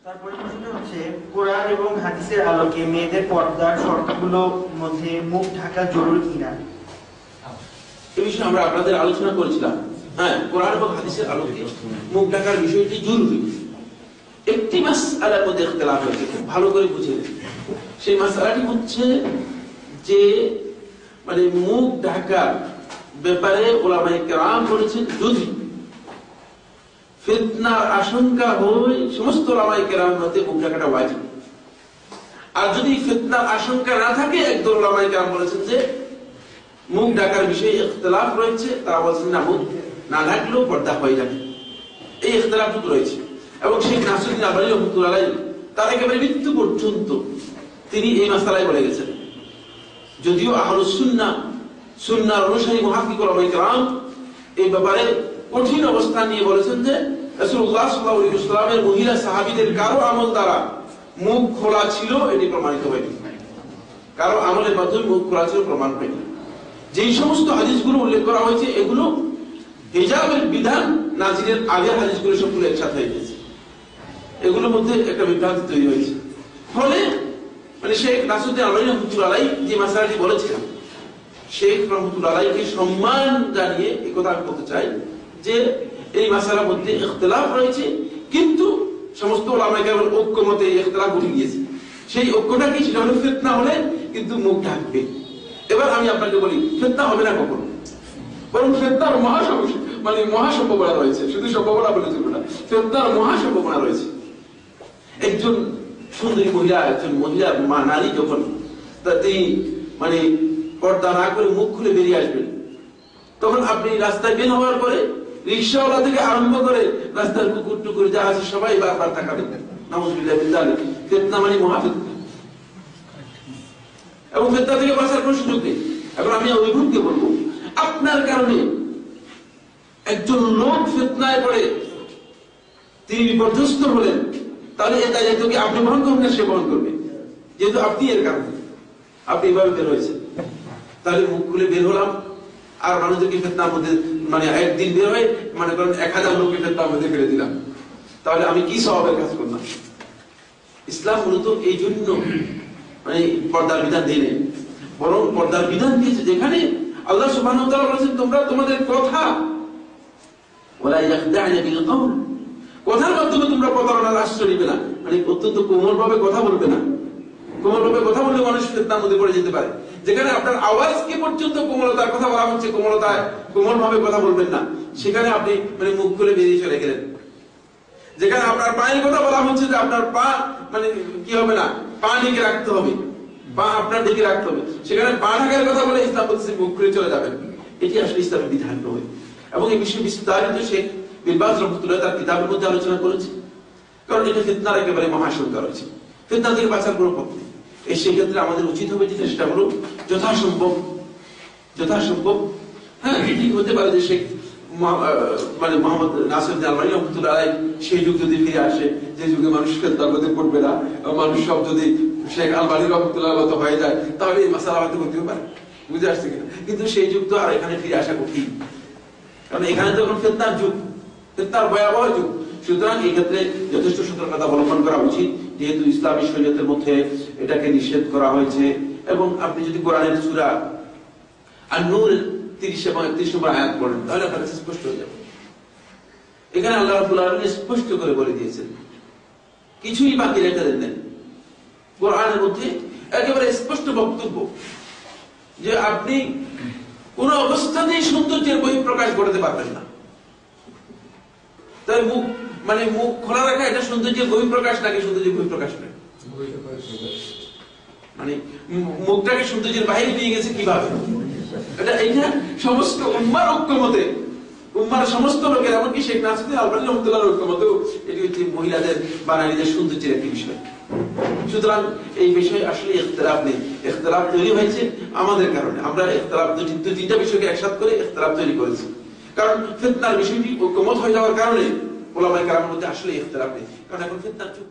তারপরে প্রশ্নটা হচ্ছে কোরআন এবং হাদিসের আলোকে মেয়েদের পর্দার শর্তগুলোর মধ্যে মুখ ঢাকা জরুরি কিনা, এই বিষয়ে আমরা আপনাদের আলোচনা করেছিলাম। হ্যাঁ, কোরআন এবং হাদিসের আলোকে মুখ ঢাকার বিষয়টি জরুরি। একটি মাসআলার মধ্যে ইখতিলাফ হয়েছে, খুব ভালো করে বুঝে নিন। সেই মাসআলাটি হচ্ছে যে মানে মুখ ঢাকার ব্যাপারে উলামায়ে কেরাম বলেছেন যদি ফিতনার আশঙ্কা হয় সমস্ত উলামায়ে কেরামের মতে মুখ ঢাকাটা ওয়াজিব। আর যদি ফিতনার আশঙ্কা না থাকে একদল উলামায়ে কেরাম বলেছেন যে মুখ ঢাকার বিষয়ে ইখতিলাফ রয়েছে, তারা বলছেন না, মুখ না ঢাকলেও পর্দা হয়ে যাবে। এই ইখতিলাফটুকু রয়েছে। এবং শেখ নাসিরুদ্দিন আলবানী রাহমাতুল্লাহ আলাইহি তার একেবারে মৃত্যু পর্যন্ত তিনি এই মাসআলায় বলে গেছেন। যদিও আহলুস সুন্নাহ সুন্নাহর অনুসারী মুহাক্কিক উলামায়ে কেরাম এই ব্যাপারে কঠিন অবস্থান নিয়ে বলেছেন যে রাসূলুল্লাহ সাল্লাল্লাহু আলাইহি ওয়াসাল্লামের মহিলা সাহাবীদের কারো আমল দ্বারা মুখ খোলা ছিল এটি প্রমাণিত হয়নি। কারো আমলের মাধ্যমে মুখ খোলা ছিল প্রমাণ হয়নি। যেই সমস্ত হাদিসগুলো উল্লেখ করা হয়েছে এগুলো হিজাবের বিধান নাজিলের আগের হাদিসগুলো সবগুলো একসাথে হয়ে গেছে। এগুলোর মধ্যে একটা বিভ্রান্তি তৈরি হয়েছে। ফলে মানে শেখ নাসিরুদ্দিন আলবানী রাহমাতুল্লাহ আলাইহি যে মাসআলাটি বলেছিলেন, শেখ রাহমাতুল্লাহ আলাইহিকে সম্মান জানিয়ে এই কথা আমি বলতে চাই যে এই মাসআলার মধ্যে ইখতিলাফ রয়েছে, কিন্তু সমস্ত উলামায়ে কেরামের ঐক্যমতে এই ইখতিলাফ উঠে গিয়েছে। সেই ঐক্যটা কি? সেটা হলো ফিতনা হলে কিন্তু মুখ ঢাকবে। এবার আমি আপনাকে বলি, ফিতনা হবে না কখনো, বরং ফিতনার মহাসম্ভাবনা রয়েছে। শুধু সম্ভাবনা বলে চলবে না, ফিতনার মহাসম্ভাবনা রয়েছে। একজন সুন্দরী মহিলা, একজন মহিলা নারী যখন তিনি মানে পর্দা না করে মুখ খুলে বেরিয়ে আসবেন, তখন আপনি রাস্তায় বের হওয়ার পরে রিকশাওয়ালা থেকে আরম্ভ করে রাস্তার কুকুর টুকুর যা আছে সবাই বারবার তাকাবেন। নাউযুবিল্লাহি মিন যালিক। ফিতনা মানে মহাফিতনা, এবং ফিতনা থেকে বাঁচার কোনো সুযোগ নেই। এখন আমি ওই গ্রুপকে বলবো, আপনার কারণে একজন লোক ফিতনায় পড়ে তিনি বিপর্যস্ত হলেন, তাহলে এটা যেহেতু কি আপনি বহন করবেন না, সে বহন করবে, যেহেতু আপনি এর কারণে আপনি এভাবে বের হয়েছেন। তাহলে মুখ খুলে বের হলাম আর মানুষদেরকে ফিতনার মধ্যে মানে একদিন বের হয়ে মানে করেন 1000 লোককে ফিতনার মধ্যে ফেলে দিলাম, তাহলে আমি কি সওয়াবের কাজ করলাম? ইসলাম মূলত এই জন্য মানে পর্দার বিধান দেয়নি, বরং পর্দার বিধান দিয়েছে যেখানে আল্লাহ সুবহানাহু ওয়া তাআলা বলেছেন তোমরা তোমাদের কথা ওয়ালা ইয়াখদা'না বিল কওল, কথার মাধ্যমে তোমরা প্রতারণার আশ্রয় নিবে না। মানে অত্যন্ত কোমল ভাবে কথা বলবে না। কোমল ভাবে কথা বললে মানুষ ফিতনার মধ্যে পড়ে যেতে পারে। যেখানে আপনার আওয়াজকে পর্যন্ত কোমলতার কথা বলা হচ্ছে, কোমল ভাবে কথা বলবেন না, সেখানে আপনি মানে মুখ খুলে বেরিয়ে চলে গেলেন। যেখানে আপনার পায়ের কথা বলা হচ্ছে যে আপনার পা মানে কি হবে না, পা ঢেকে রাখতে হবে, পা আপনার ঢেকে রাখতে হবে, সেখানে পা ঢাকার কথা বলে ইসলাম বলছে মুখ খুলে চলে যাবেন। এটি আসলে ইসলামের বিধান নয়। এবং এই বিষয়ে বিস্তারিত শেখ বিন বাজ রাহমাতুল্লাহ তার কিতাবের মধ্যে আলোচনা করেছে, কারণ এটা ফিতনার একেবারে মহাশঙ্কা রয়েছে। ফিতনা থেকে বাঁচার কোনো পথ নেই। এই সেক্ষেত্রে আমাদের উচিত হবে যেটা, সেটা হলো যথাসম্ভব হ্যাঁ, এটি হতে পারে যে শেখ মানে মোহাম্মদ নাসিরুদ্দিন আলবানী রাহমাতুল্লাহ আলাইহি সেই যুগ যদি ফিরে আসে, যে যুগে মানুষ ফিতনার মধ্যে পড়বে না, মানুষ সব যদি শেখ আলবানী রাহমাতুল্লাহ আলাইহি হয়ে যায়, তাহলে এই মাসআলা হয়তো হতেও পারে। বুঝে আসছে কিনা? কিন্তু সেই যুগ তো আর এখানে ফিরে আসা কঠিন, কারণ এখানে তো এখন ফিতনার যুগ, ফিতনার ভয়াবহ যুগ। সুতরাং এই ক্ষেত্রে যথেষ্ট সতর্কতা অবলম্বন করা উচিত, যেহেতু ইসলামী শরীয়তের মধ্যে এটাকে নিষেধ করা হয়েছে। এবং আপনি যদি কোরআনের সূরা আন-নূর 30 এবং 31 নম্বর আয়াত পড়েন, তাহলে আপনার কাছে স্পষ্ট হয়ে যাবে। এখানে আল্লাহ রাব্বুল আলামিন স্পষ্ট করে বলে দিয়েছেন, কিছুই বাকি রেখে দেন। কোরআনের মধ্যে একেবারে স্পষ্ট বক্তব্য যে আপনি কোন অবস্থাতেই সৌন্দর্যের বহিঃপ্রকাশ ঘটাতে পারবেন না। তাই মুখ মানে মুখ খোলা রাখা এটা সৌন্দর্যের বহিঃপ্রকাশ নাকি সৌন্দর্যের বহিঃপ্রকাশ নয়? মানে মুখটাকে সৌন্দর্যের বাইরে নিয়ে গেছে কিভাবে? এটা সমস্ত উম্মার ঐক্যমতে, উম্মার সমস্ত লোকের, এমনকি শেখ নাসিরুদ্দিন আলবানী রাহমাতুল্লাহর ঐক্যমতেও এটি হচ্ছে মহিলাদের বা নারীদের সৌন্দর্যের একটি বিষয়। সুতরাং এই বিষয়ে আসলে ইখতিলাফ নেই। ইখতিলাফ তৈরি হয়েছে আমাদের কারণে। আমরা ইখতিলাফ দুই-তিনটা বিষয়কে একসাথে করে ইখতিলাফ তৈরি করেছি, কারণ ফিতনার বিষয়টি ঐক্যমত হয়ে যাওয়ার কারণে উলামায়ে কেরামের মধ্যে আসলে ইখতিলাফ নেই। কারণ এখন ফিতনার যুগ।